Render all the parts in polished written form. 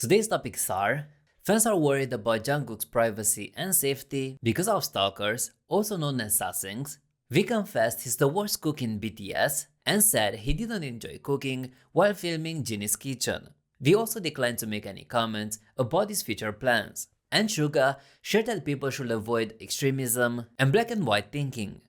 Today's topics are: fans are worried about Jungkook's privacy and safety because of stalkers, also known as sasaengs. V confessed he's the worst cook in BTS and said he didn't enjoy cooking while filming Jinny's kitchen. V also declined to make any comments about his future plans. And Suga shared that people should avoid extremism and black and white thinking.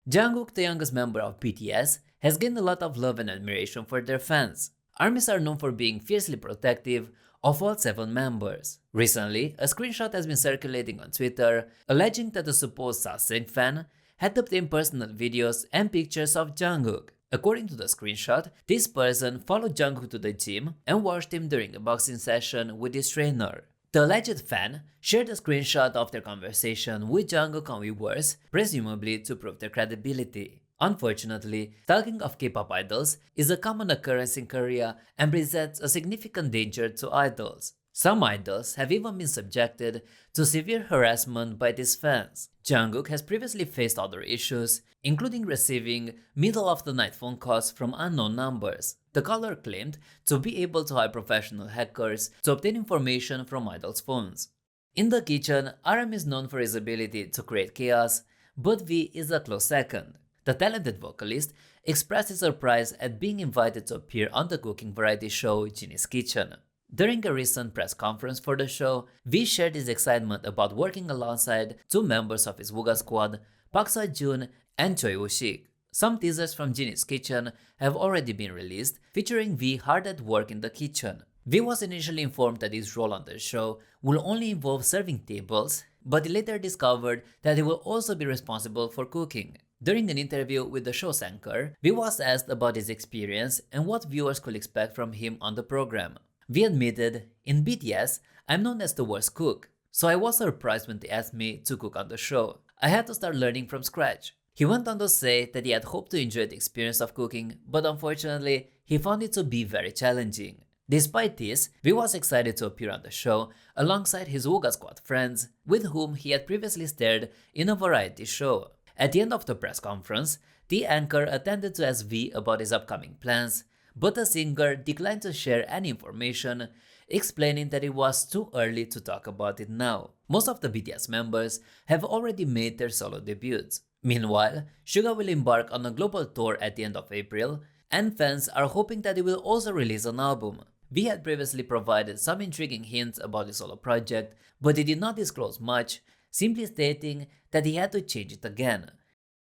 Jungkook, the youngest member of BTS, has gained a lot of love and admiration for their fans. ARMYs are known for being fiercely protective of all 7 members. Recently, a screenshot has been circulating on Twitter alleging that a supposed sasaeng fan had obtained personal videos and pictures of Jungkook. According to the screenshot, this person followed Jungkook to the gym and watched him during a boxing session with his trainer. The alleged fan shared a screenshot of their conversation with Jungkook on Weverse, presumably to prove their credibility. Unfortunately, stalking of K-pop idols is a common occurrence in Korea and presents a significant danger to idols. Some idols have even been subjected to severe harassment by these fans. Jungkook has previously faced other issues, including receiving middle-of-the-night phone calls from unknown numbers. The caller claimed to be able to hire professional hackers to obtain information from idols' phones. In the kitchen, RM is known for his ability to create chaos, but V is a close second. The talented vocalist expressed his surprise at being invited to appear on the cooking variety show Jinny's Kitchen. During a recent press conference for the show, V shared his excitement about working alongside 2 members of his Suga squad, Park Seo-joon and Choi Woo-sik. Some teasers from Jinny's Kitchen have already been released, featuring V hard at work in the kitchen. V was initially informed that his role on the show will only involve serving tables, but he later discovered that he will also be responsible for cooking. During an interview with the show's anchor, V was asked about his experience and what viewers could expect from him on the program. V admitted, "In BTS, I'm known as the worst cook, so I was surprised when they asked me to cook on the show. I had to start learning from scratch." He went on to say that he had hoped to enjoy the experience of cooking, but unfortunately, he found it to be very challenging. Despite this, V was excited to appear on the show alongside his Suga squad friends, with whom he had previously starred in a variety show. At the end of the press conference, the anchor attended to ask V about his upcoming plans, but the singer declined to share any information, explaining that it was too early to talk about it now. Most of the BTS members have already made their solo debuts. Meanwhile, Suga will embark on a global tour at the end of April, and fans are hoping that he will also release an album. V had previously provided some intriguing hints about his solo project, but he did not disclose much, simply stating that he had to change it again.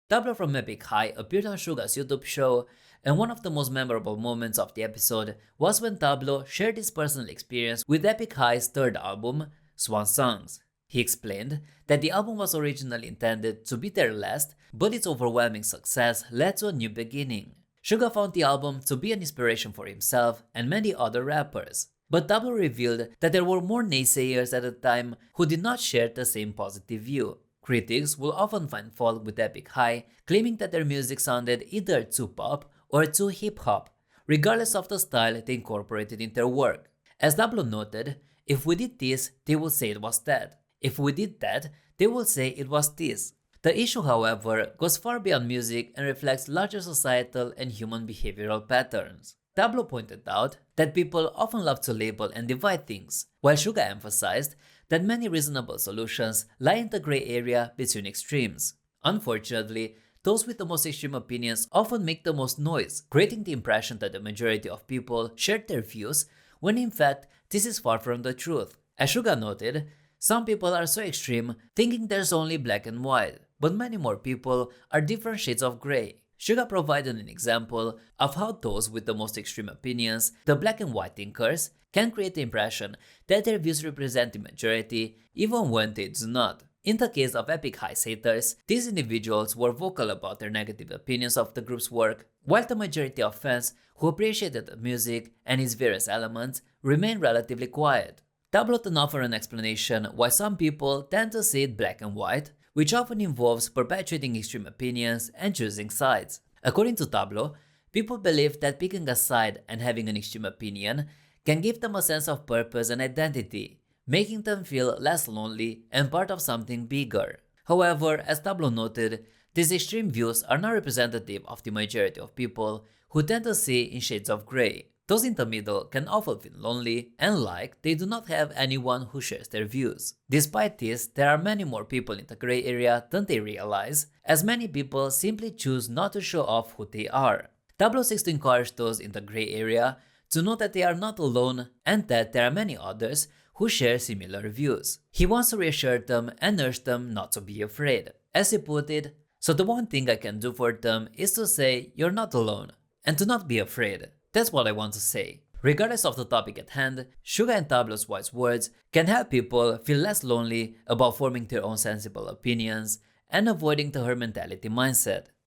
Tablo from Epic High appeared on Suga's YouTube show, and one of the most memorable moments of the episode was when Tablo shared his personal experience with Epic High's 3rd album, Swan Songs. He explained that the album was originally intended to be their last, but its overwhelming success led to a new beginning. Suga found the album to be an inspiration for himself and many other rappers. But Tablo revealed that there were more naysayers at the time who did not share the same positive view. Critics will often find fault with Epic High, claiming that their music sounded either too pop or too hip-hop, regardless of the style they incorporated in their work. As Tablo noted, if we did this, they will say it was that. If we did that, they will say it was this. The issue, however, goes far beyond music and reflects larger societal and human behavioral patterns. Tablo pointed out that people often love to label and divide things, while Suga emphasized that many reasonable solutions lie in the gray area between extremes. Unfortunately, those with the most extreme opinions often make the most noise, creating the impression that the majority of people shared their views, when in fact, this is far from the truth. As Suga noted, some people are so extreme, thinking there's only black and white, but many more people are different shades of gray. Suga provided an example of how those with the most extreme opinions, the black and white thinkers, can create the impression that their views represent the majority, even when they do not. In the case of Epic High's haters, these individuals were vocal about their negative opinions of the group's work, while the majority of fans who appreciated the music and its various elements remained relatively quiet. Tablo then offered an explanation why some people tend to see it black and white, which often involves perpetuating extreme opinions and choosing sides. According to Tablo, people believe that picking a side and having an extreme opinion can give them a sense of purpose and identity, making them feel less lonely and part of something bigger. However, as Tablo noted, these extreme views are not representative of the majority of people who tend to see in shades of grey. Those in the middle can often feel lonely and like they do not have anyone who shares their views. Despite this, there are many more people in the gray area than they realize, as many people simply choose not to show off who they are. 006 to encourage those in the gray area to know that they are not alone and that there are many others who share similar views. He wants to reassure them and urge them not to be afraid. As he put it, "So the one thing I can do for them is to say you're not alone and to not be afraid." That's what I want to say. Regardless of the topic at hand, Suga and 006's words can help people feel less lonely about forming their own sensible opinions and avoiding the herd mentality mindset.